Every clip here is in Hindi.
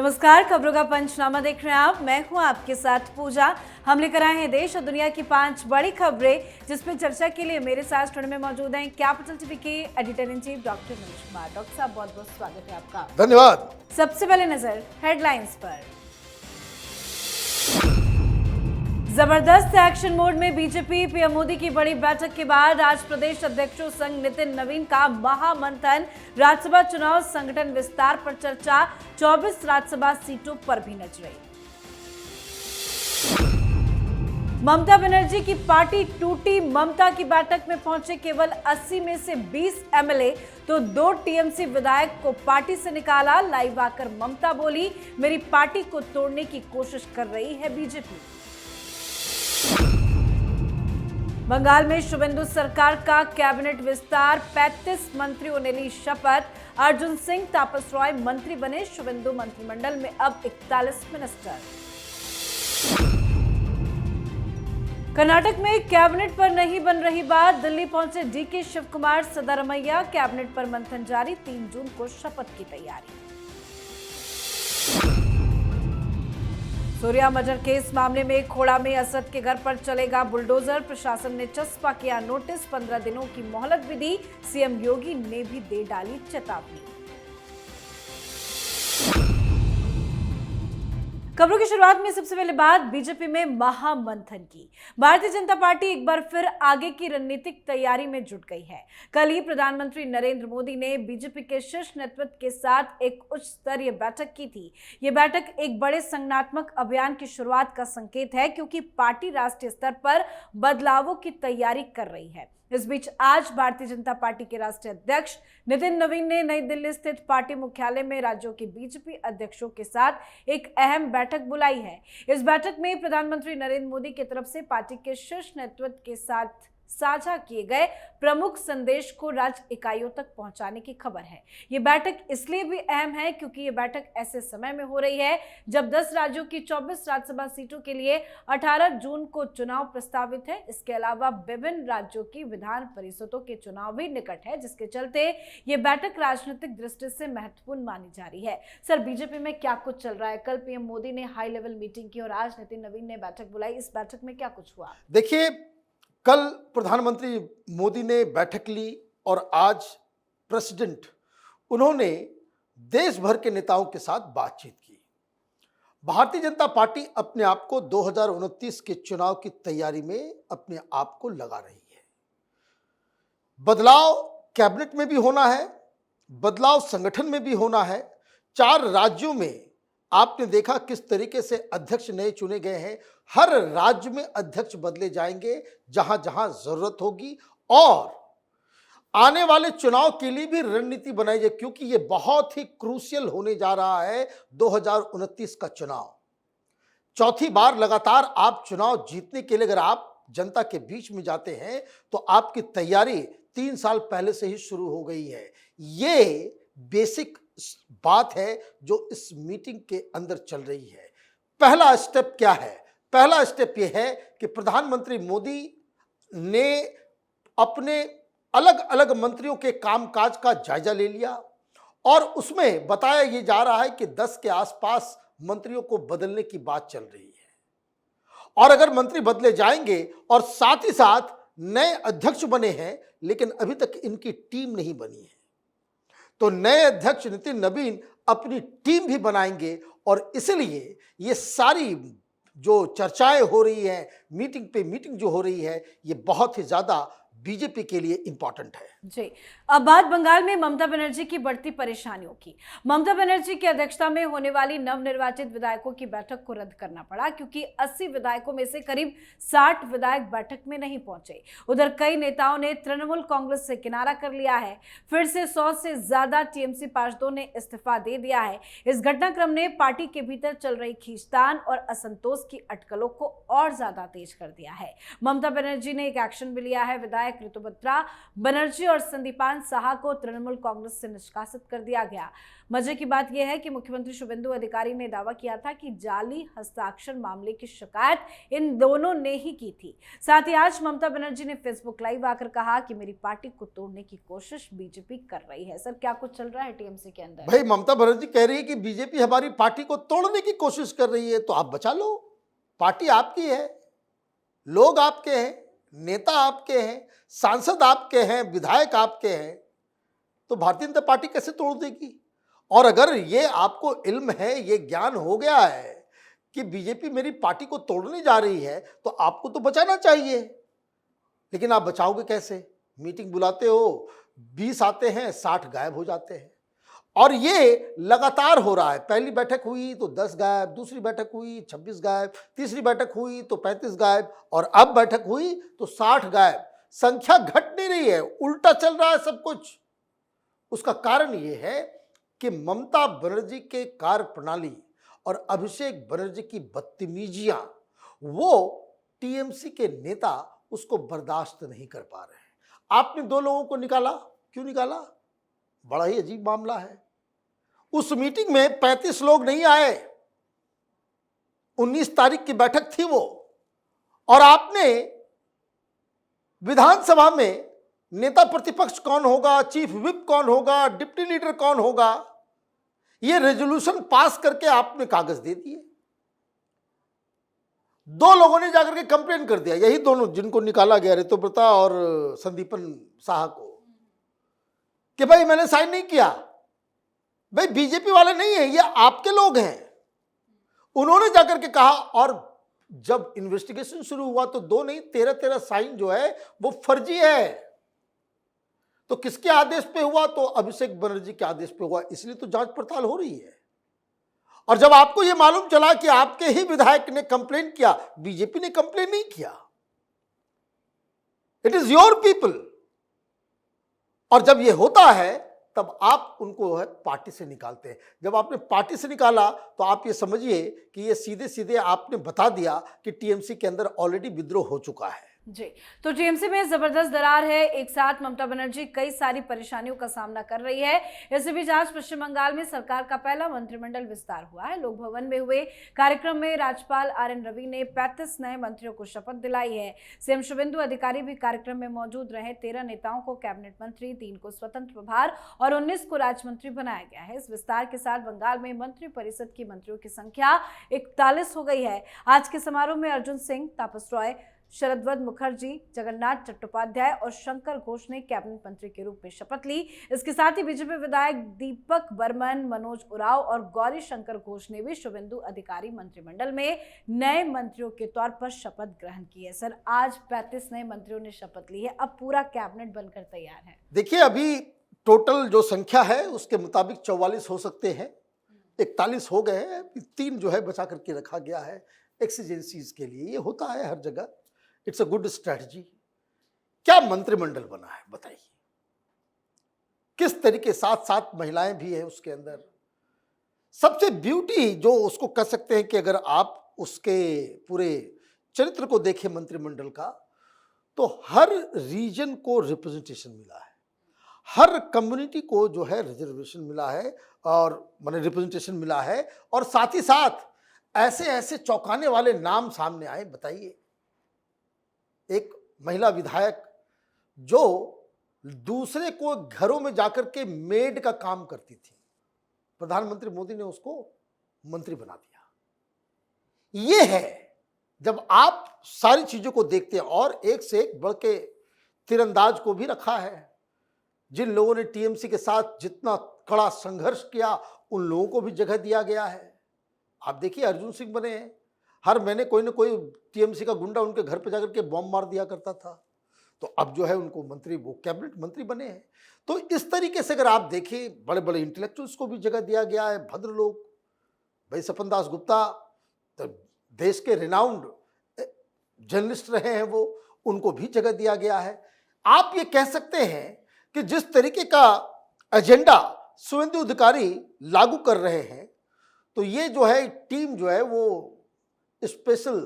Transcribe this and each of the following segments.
नमस्कार, खबरों का पंचनामा देख रहे हैं आप। मैं हूं आपके साथ पूजा। हम लेकर आए हैं देश और दुनिया की 5 बड़ी खबरें, जिसमें चर्चा के लिए मेरे साथ स्टूडियो में मौजूद हैं कैपिटल टीवी के editor in chief doctor Manish Kumar. Doctor साहब, बहुत बहुत स्वागत है आपका। धन्यवाद। सबसे पहले नजर हेडलाइंस पर। जबरदस्त एक्शन मोड में बीजेपी। पीएम मोदी की बड़ी बैठक के बाद आज प्रदेश अध्यक्षों संग नितिन नवीन का महामंथन। राज्यसभा चुनाव संगठन विस्तार पर चर्चा। 24 राज्यसभा सीटों पर भी नजरें। ममता बनर्जी की पार्टी टूटी। ममता की बैठक में पहुंचे केवल 80 में से 20 एमएलए, तो 2 टीएमसी विधायक को पार्टी से निकाला। लाइव आकर ममता बोली, मेरी पार्टी को तोड़ने की कोशिश कर रही है बीजेपी। बंगाल में शुभेंदु सरकार का कैबिनेट विस्तार। 35 मंत्रियों ने ली शपथ। अर्जुन सिंह, तापस रॉय मंत्री बने। शुभेंदु मंत्रिमंडल में अब 41 मिनिस्टर। कर्नाटक में कैबिनेट पर नहीं बन रही बात। दिल्ली पहुंचे डीके शिव कुमार। सिद्धारमैया, कैबिनेट पर मंथन जारी। 3 जून को शपथ की तैयारी। सूर्या मर्डर केस मामले में खोड़ा में असद के घर पर चलेगा बुलडोजर। प्रशासन ने चस्पा किया नोटिस। 15 दिनों की मोहलत भी दी। सीएम योगी ने भी दे डाली चेतावनी। खबरों की शुरुआत में सबसे पहले बात बीजेपी में महामंथन की। भारतीय जनता पार्टी एक बार फिर आगे की रणनीतिक तैयारी में जुट गई है। कल ही प्रधानमंत्री नरेंद्र मोदी ने बीजेपी के शीर्ष नेतृत्व के साथ एक उच्च स्तरीय बैठक की थी। ये बैठक एक बड़े संगठनात्मक अभियान की शुरुआत का संकेत है, क्योंकि पार्टी राष्ट्रीय स्तर पर बदलावों की तैयारी कर रही है। इस बीच आज भारतीय जनता पार्टी के राष्ट्रीय अध्यक्ष नितिन नवीन ने नई दिल्ली स्थित पार्टी मुख्यालय में राज्यों के बीजेपी अध्यक्षों के साथ एक अहम बैठक बुलाई है। इस बैठक में प्रधानमंत्री नरेंद्र मोदी की तरफ से पार्टी के शीर्ष नेतृत्व के साथ साझा किए गए प्रमुख संदेश को राज्य इकाइयों तक पहुंचाने की खबर है। ये बैठक इसलिए भी अहम है क्योंकि ये बैठक ऐसे समय में हो रही है जब 10 राज्यों की 24 राज्यसभा सीटों के लिए 18 जून को चुनाव प्रस्तावित है। इसके अलावा विभिन्न राज्यों की विधान परिषदों के चुनाव भी निकट है, जिसके चलते ये बैठक राजनीतिक दृष्टि से महत्वपूर्ण मानी जा रही है। सर, बीजेपी में क्या कुछ चल रहा है? कल पीएम मोदी ने हाई लेवल मीटिंग की और आज नितिन नवीन ने बैठक बुलाई। इस बैठक में क्या कुछ हुआ? देखिए, कल प्रधानमंत्री मोदी ने बैठक ली और आज प्रेसिडेंट उन्होंने देश भर के नेताओं के साथ बातचीत की। भारतीय जनता पार्टी अपने आप को 2029 के चुनाव की तैयारी में अपने आप को लगा रही है। बदलाव कैबिनेट में भी होना है, बदलाव संगठन में भी होना है। 4 राज्यों में आपने देखा किस तरीके से अध्यक्ष नए चुने गए हैं। हर राज्य में अध्यक्ष बदले जाएंगे जहां जहां जरूरत होगी, और आने वाले चुनाव के लिए भी रणनीति बनाई जाए, क्योंकि यह बहुत ही क्रूशियल होने जा रहा है। 2029 का चुनाव, चौथी बार लगातार आप चुनाव जीतने के लिए अगर आप जनता के बीच में जाते हैं तो आपकी तैयारी 3 साल पहले से ही शुरू हो गई है। ये बेसिक बात है जो इस मीटिंग के अंदर चल रही है। पहला स्टेप क्या है? पहला स्टेप यह है कि प्रधानमंत्री मोदी ने अपने अलग अलग मंत्रियों के कामकाज का जायजा ले लिया और उसमें बताया यह जा रहा है कि 10 के आसपास मंत्रियों को बदलने की बात चल रही है। और अगर मंत्री बदले जाएंगे और साथ ही साथ नए अध्यक्ष बने हैं, लेकिन अभी तक इनकी टीम नहीं बनी है, तो नए अध्यक्ष नितिन नवीन अपनी टीम भी बनाएंगे। और इसलिए ये सारी जो चर्चाएं हो रही है, मीटिंग पे मीटिंग जो हो रही है, ये बहुत ही ज्यादा बीजेपी के लिए इंपॉर्टेंट है। जी, अब बात बंगाल में ममता बनर्जी की बढ़ती परेशानियों की। ममता बनर्जी की अध्यक्षता में होने वाली नवनिर्वाचित विधायकों की बैठक को रद्द करना पड़ा, क्योंकि 80 विधायकों में से करीब 60 विधायक बैठक में नहीं पहुंचे। उधर कई नेताओं ने तृणमूल कांग्रेस से किनारा कर लिया है। फिर से 100 से ज्यादा टीएमसी पार्षदों ने इस्तीफा दे दिया है। इस घटनाक्रम ने पार्टी के भीतर चल रही खींचतान और असंतोष की अटकलों को और ज्यादा तेज कर दिया है। ममता बनर्जी ने एक एक्शन भी लिया है। विधायक विधायक ऋतुभद्रा बनर्जी और संदीपान साहा को तृणमूल कांग्रेस से निष्कासित कर दिया गया। मजे की बात यह है कि मुख्यमंत्री शुभेंदु अधिकारी ने दावा किया था कि जाली हस्ताक्षर मामले की शिकायत इन दोनों ने ही की थी। साथ ही आज ममता बनर्जी ने फेसबुक लाइव आकर कहा कि मेरी पार्टी को तोड़ने की कोशिश बीजेपी कर रही है। सर, क्या कुछ चल रहा है टीएमसी के अंदर? भाई, ममता बनर्जी कह रही है कि बीजेपी हमारी पार्टी को तोड़ने की कोशिश कर रही है, तो आप बचा लो। पार्टी आपकी है, लोग आपके हैं, नेता आपके हैं, सांसद आपके हैं, विधायक आपके हैं, तो भारतीय जनता पार्टी कैसे तोड़ देगी? और अगर ये आपको इल्म है, ये ज्ञान हो गया है कि बीजेपी मेरी पार्टी को तोड़ने जा रही है, तो आपको तो बचाना चाहिए। लेकिन आप बचाओगे कैसे? मीटिंग बुलाते हो, 20 आते हैं, 60 गायब हो जाते हैं। और ये लगातार हो रहा है। पहली बैठक हुई तो 10 गायब, दूसरी बैठक हुई 26 गायब, तीसरी बैठक हुई तो 35 गायब, और अब बैठक हुई तो 60 गायब। संख्या घट नहीं रही है, उल्टा चल रहा है सब कुछ। उसका कारण ये है कि ममता बनर्जी के कार्य प्रणाली और अभिषेक बनर्जी की बदतमीजियां, वो टीएमसी के नेता उसको बर्दाश्त नहीं कर पा रहे हैं। आपने 2 लोगों को निकाला, क्यों निकाला? बड़ा ही अजीब मामला है। उस मीटिंग में 35 लोग नहीं आए, 19 तारीख की बैठक थी वो, और आपने विधानसभा में नेता प्रतिपक्ष कौन होगा, चीफ विप कौन होगा, डिप्टी लीडर कौन होगा, ये रेजोल्यूशन पास करके आपने कागज दे दिए। 2 लोगों ने जाकर के कंप्लेन कर दिया, यही दोनों जिनको निकाला गया, ऋतुव्रता और संदीपन साहा को, कि भाई मैंने साइन नहीं किया। भाई, बीजेपी वाले नहीं है, ये आपके लोग हैं। उन्होंने जाकर के कहा, और जब इन्वेस्टिगेशन शुरू हुआ तो 2 नहीं 13 साइन जो है वो फर्जी है। तो किसके आदेश पे हुआ? तो अभिषेक बनर्जी के आदेश पे हुआ, इसलिए तो जांच पड़ताल हो रही है। और जब आपको यह मालूम चला कि आपके ही विधायक ने कंप्लेन किया, बीजेपी ने कंप्लेन नहीं किया, इट इज योर पीपल, और जब यह होता है तब आप उनको है पार्टी से निकालते हैं। जब आपने पार्टी से निकाला तो आप ये समझिए कि ये सीधे सीधे आपने बता दिया कि टीएमसी के अंदर ऑलरेडी विद्रोह हो चुका है। जी, तो टीएमसी में जबरदस्त दरार है। एक साथ ममता बनर्जी कई सारी परेशानियों का सामना कर रही है। इसी बीच आज पश्चिम बंगाल में सरकार का पहला मंत्रिमंडल विस्तार हुआ है। लोक भवन में हुए कार्यक्रम में राज्यपाल आरएन रवि ने 35 नए मंत्रियों को शपथ दिलाई है। सीएम शुभेंदु अधिकारी भी कार्यक्रम में मौजूद रहे। 13 नेताओं को कैबिनेट मंत्री, 3 को स्वतंत्र प्रभार और 19 को राज्य मंत्री बनाया गया है। इस विस्तार के साथ बंगाल में मंत्री परिषद की मंत्रियों की संख्या 41 हो गई है। आज के समारोह में अर्जुन सिंह, तापस रॉय, शरदवद मुखर्जी, जगन्नाथ चट्टोपाध्याय और शंकर घोष ने कैबिनेट मंत्री के रूप में शपथ ली। इसके साथ ही बीजेपी विधायक दीपक बर्मन, मनोज उरांव और गौरी शंकर घोष ने भी शुभेंदु अधिकारी मंत्रिमंडल में नए मंत्रियों के तौर पर शपथ ग्रहण की है। सर, आज 35 नए मंत्रियों ने शपथ ली है, अब पूरा कैबिनेट बनकर तैयार है। देखिए, अभी टोटल जो संख्या है उसके मुताबिक 44 हो सकते हैं, 41 हो गए हैं, 3 जो है बचा करके रखा गया है एक्सीजेंसीज के लिए। ये होता है हर जगह, इट्स अ गुड स्ट्रैटेजी। क्या मंत्रिमंडल बना है बताइए, किस तरीके, 7 महिलाएं भी हैं उसके अंदर। सबसे ब्यूटी जो उसको कह सकते हैं कि अगर आप उसके पूरे चरित्र को देखें मंत्रिमंडल का, तो हर रीजन को रिप्रेजेंटेशन मिला है, हर कम्युनिटी को जो है रिजर्वेशन मिला है, और माने रिप्रेजेंटेशन मिला है, और साथ ही साथ ऐसे ऐसे चौंकाने वाले नाम सामने आए। बताइए, एक महिला विधायक जो दूसरे को घरों में जाकर के मेड का काम करती थी, प्रधानमंत्री मोदी ने उसको मंत्री बना दिया। ये है जब आप सारी चीजों को देखते हैं, और एक से एक बढ़ के तीरंदाज को भी रखा है। जिन लोगों ने टीएमसी के साथ जितना कड़ा संघर्ष किया, उन लोगों को भी जगह दिया गया है। आप देखिए, अर्जुन सिंह बने हैं, हर महीने कोई ना कोई टीएमसी का गुंडा उनके घर पे जाकर के बॉम्ब मार दिया करता था, तो अब जो है उनको मंत्री, वो कैबिनेट मंत्री बने हैं। तो इस तरीके से अगर आप देखें, बड़े बड़े इंटेलेक्चुअल्स को भी जगह दिया गया है, भद्र लोग। भाई, सपन दास गुप्ता तो देश के रिनाउंड जर्नलिस्ट रहे हैं, वो, उनको भी जगह दिया गया है। आप ये कह सकते हैं कि जिस तरीके का एजेंडा शुभेंदु अधिकारी लागू कर रहे हैं, तो ये जो है टीम जो है वो स्पेशल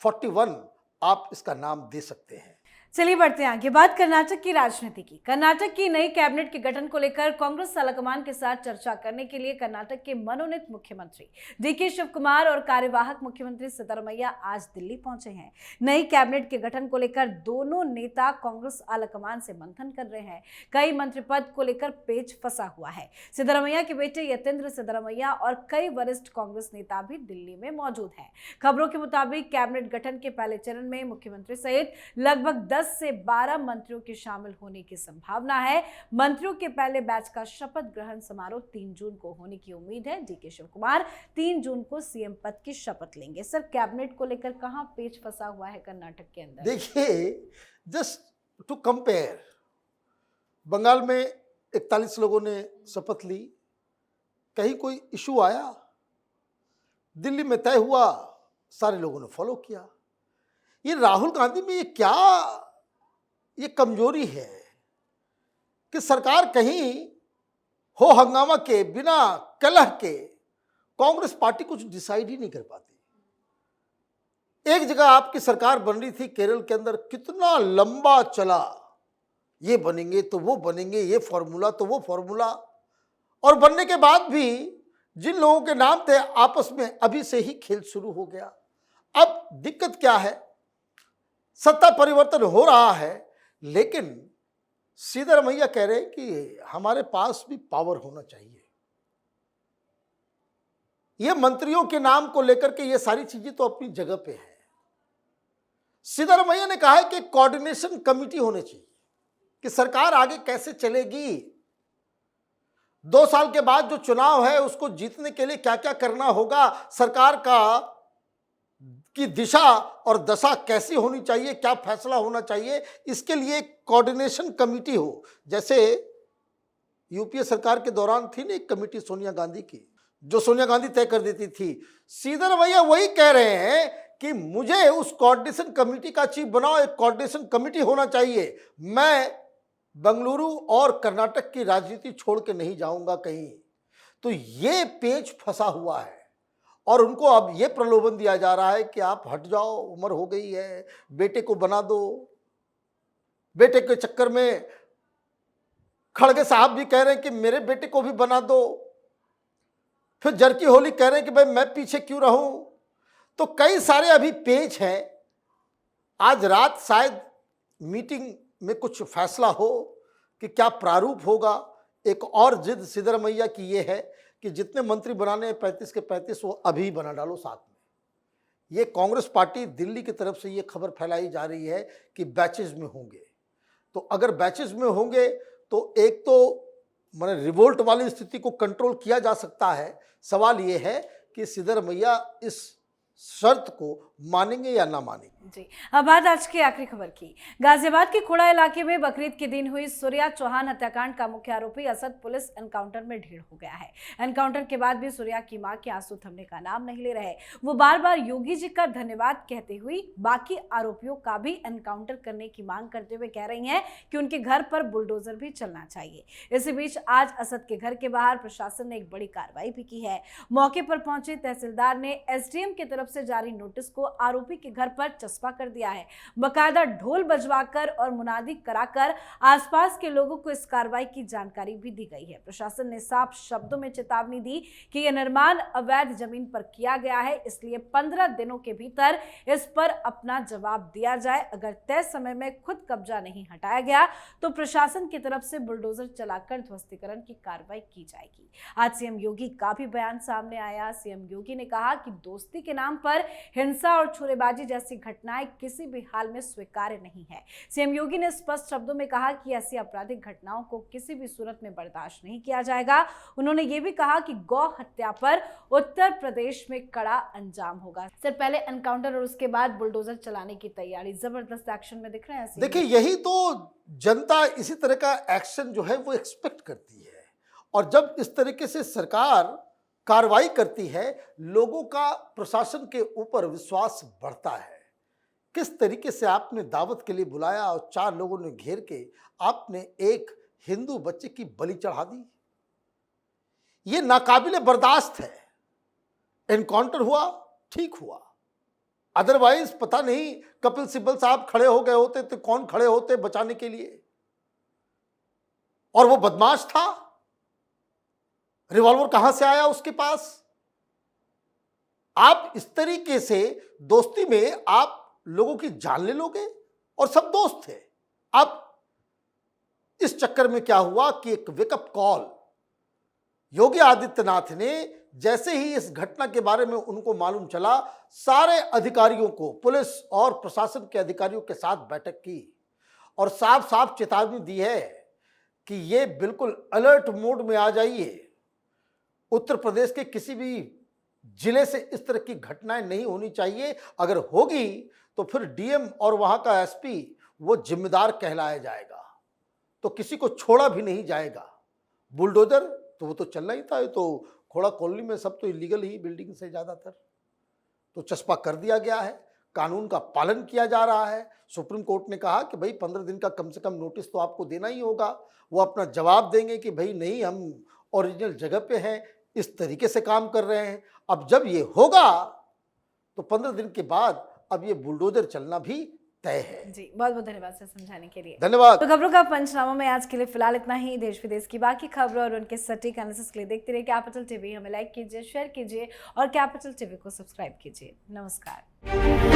41 आप इसका नाम दे सकते हैं। चलिए बढ़ते हैं आगे। बात कर्नाटक की राजनीति की। कर्नाटक की नई कैबिनेट के गठन को लेकर कांग्रेस आलाकमान के साथ चर्चा करने के लिए कर्नाटक के मनोनीत मुख्यमंत्री डीके शिव कुमार और कार्यवाहक मुख्यमंत्री सिद्धरमैया आज दिल्ली पहुंचे हैं। नई कैबिनेट के गठन को लेकर दोनों नेता कांग्रेस आलाकमान से मंथन कर रहे हैं। कई मंत्री पद को लेकर पेच फंसा हुआ है। सिद्धरमैया के बेटे यतेंद्र सिद्धरमैया और कई वरिष्ठ कांग्रेस नेता भी दिल्ली में मौजूद हैं। खबरों के मुताबिक कैबिनेट गठन के पहले चरण में मुख्यमंत्री सहित लगभग 10 से 12 मंत्रियों के शामिल होने की संभावना है। मंत्रियों के पहले बैच का शपथ ग्रहण समारोह 3 जून को होने की उम्मीद है। डीके शिव कुमार 3 जून को सीएम पद की शपथ लेंगे। सर, कैबिनेट को लेकर कहां पेच फंसा हुआ है कर्नाटक के अंदर? देखिए, जस्ट टू कंपेयर, बंगाल में 41 लोगों ने शपथ ली, कहीं कोई इशू आया? दिल्ली में तय हुआ, सारे लोगों ने फॉलो किया। ये राहुल गांधी में ये कमजोरी है कि सरकार कहीं हो हंगामा के, बिना कलह के कांग्रेस पार्टी कुछ डिसाइड ही नहीं कर पाती। एक जगह आपकी सरकार बन रही थी केरल के अंदर, कितना लंबा चला, ये बनेंगे तो वो बनेंगे, ये फॉर्मूला तो वो फॉर्मूला, और बनने के बाद भी जिन लोगों के नाम थे आपस में अभी से ही खेल शुरू हो गया। अब दिक्कत क्या है? सत्ता परिवर्तन हो रहा है, लेकिन सिद्धरमैया कह रहे हैं कि हमारे पास भी पावर होना चाहिए। ये मंत्रियों के नाम को लेकर के ये सारी चीजें तो अपनी जगह पे है। सिद्धरमैया ने कहा है कि कोऑर्डिनेशन कमेटी होनी चाहिए कि सरकार आगे कैसे चलेगी, 2 साल के बाद जो चुनाव है उसको जीतने के लिए क्या क्या करना होगा, सरकार की दिशा और दशा कैसी होनी चाहिए, क्या फैसला होना चाहिए, इसके लिए एक कोऑर्डिनेशन कमेटी हो। जैसे यूपीए सरकार के दौरान थी ना एक कमेटी सोनिया गांधी की, जो सोनिया गांधी तय कर देती थी। सिद्धरमैया वही कह रहे हैं कि मुझे उस कोऑर्डिनेशन कमेटी का चीफ बनाओ, एक कोऑर्डिनेशन कमेटी होना चाहिए। मैं बंगलुरु और कर्नाटक की राजनीति छोड़ के नहीं जाऊंगा कहीं। तो ये पेच फंसा हुआ है और उनको अब ये प्रलोभन दिया जा रहा है कि आप हट जाओ, उम्र हो गई है, बेटे को बना दो। बेटे के चक्कर में खड़गे साहब भी कह रहे हैं कि मेरे बेटे को भी बना दो, फिर जरकी होली कह रहे हैं कि भाई मैं पीछे क्यों रहूं। तो कई सारे अभी पेच हैं। आज रात शायद मीटिंग में कुछ फैसला हो कि क्या प्रारूप होगा। एक और जिद सिद्धरमैया की ये है कि जितने मंत्री बनाने हैं 35 के 35 वो अभी बना डालो साथ में। ये कांग्रेस पार्टी दिल्ली की तरफ से ये खबर फैलाई जा रही है कि बैचेज में होंगे। तो अगर बैचेज में होंगे तो एक तो माने रिवोल्ट वाली स्थिति को कंट्रोल किया जा सकता है। सवाल ये है कि सिद्धरमैया इस शर्त को मानेंगे या ना मानेंगे। जी, अब बात आज की आखिरी खबर की। गाजियाबाद के खोड़ा इलाके में बकरीद के दिन हुई सूर्या चौहान हत्याकांड का मुख्य आरोपी असद पुलिस एनकाउंटर में ढेर हो गया है। एनकाउंटर के बाद भी सूर्या की मां के आंसू थमने का नाम नहीं ले रहे। वो बार बार योगी जी का धन्यवाद कहते हुए बाकी आरोपियों का भी एनकाउंटर करने की मांग करते हुए कह रही हैं कि उनके घर पर बुलडोजर भी चलना चाहिए। इसी बीच आज असद के घर के बाहर प्रशासन ने एक बड़ी कार्रवाई भी की है। मौके पर पहुंचे तहसीलदार ने एसडीएम की तरफ से जारी नोटिस को आरोपी के घर पर चस्पा कर दिया है। बकायदा ढोल बजवाकर और मुनादी कराकर आसपास के लोगों को इस कार्रवाई की जानकारी भी दी गई है। प्रशासन ने साफ शब्दों में चेतावनी दी कि यह निर्माण अवैध जमीन पर किया गया है, इसलिए 15 दिनों के भीतर इस पर अपना जवाब दिया जाए। अगर तय समय में खुद कब्जा नहीं हटाया गया तो प्रशासन की तरफ से बुलडोजर चलाकर ध्वस्तीकरण की कार्रवाई की जाएगी। आज सीएम योगी का भी बयान सामने आया। सीएम योगी ने कहा कि दोस्ती के नाम पर हिंसा और छुरेबाजी जैसी घटनाएं किसी भी हाल में स्वीकार्य नहीं है। सीएम योगी ने स्पष्ट शब्दों में कहा कि ऐसी आपराधिक घटनाओं को किसी भी सूरत में बर्दाश्त नहीं किया जाएगा। उन्होंने ये भी कहा कि गौ हत्या पर उत्तर प्रदेश में कड़ा अंजाम होगा। सर, पहले एनकाउंटर और उसके बाद बुलडोजर चलाने की तैयारी, जबरदस्त एक्शन में दिख रहे हैं। देखिए, यही तो जनता इसी तरह का एक्शन जो है वो एक्सपेक्ट करती है, और जब इस तरीके से सरकार कार्रवाई करती है, लोगों का प्रशासन के ऊपर विश्वास बढ़ता है। किस तरीके से आपने दावत के लिए बुलाया और 4 लोगों ने घेर के आपने एक हिंदू बच्चे की बलि चढ़ा दी, ये नाकाबिले बर्दाश्त है। एनकाउंटर हुआ, ठीक हुआ, अदरवाइज पता नहीं कपिल सिब्बल साहब खड़े हो गए होते तो कौन खड़े होते बचाने के लिए। और वो बदमाश था, रिवॉल्वर कहां से आया उसके पास। आप इस तरीके से दोस्ती में आप लोगों की जान ले लोगे, और सब दोस्त थे। अब इस चक्कर में क्या हुआ कि एक वेकअप कॉल योगी आदित्यनाथ ने, जैसे ही इस घटना के बारे में उनको मालूम चला, सारे अधिकारियों को, पुलिस और प्रशासन के अधिकारियों के साथ बैठक की और साफ साफ चेतावनी दी है कि ये बिल्कुल अलर्ट मोड में आ जाइए। उत्तर प्रदेश के किसी भी जिले से इस तरह की घटनाएं नहीं होनी चाहिए। अगर होगी तो फिर डीएम और वहां का एसपी वो जिम्मेदार कहलाया जाएगा, तो किसी को छोड़ा भी नहीं जाएगा। बुलडोजर तो वो तो चलना ही था, ये तो खोड़ा कॉलोनी में सब तो इलीगल ही बिल्डिंग से ज्यादातर, तो चस्पा कर दिया गया है, कानून का पालन किया जा रहा है। सुप्रीम कोर्ट ने कहा कि भाई 15 दिन का कम से कम नोटिस तो आपको देना ही होगा। वो अपना जवाब देंगे कि भाई नहीं, हम ओरिजिनल जगह पे हैं, इस तरीके से काम कर रहे हैं। अब जब ये होगा तो 15 दिन के बाद अब ये बुलडोजर चलना भी तय है। जी, बहुत बहुत धन्यवाद सर समझाने के लिए। धन्यवाद। तो खबरों का पंचनामा में आज के लिए फिलहाल इतना ही। देश विदेश की बाकी खबरों और उनके सटीक एनालिसिस के लिए देखते रहिए कैपिटल टीवी। हमें लाइक कीजिए, शेयर कीजिए और कैपिटल टीवी को सब्सक्राइब कीजिए। नमस्कार।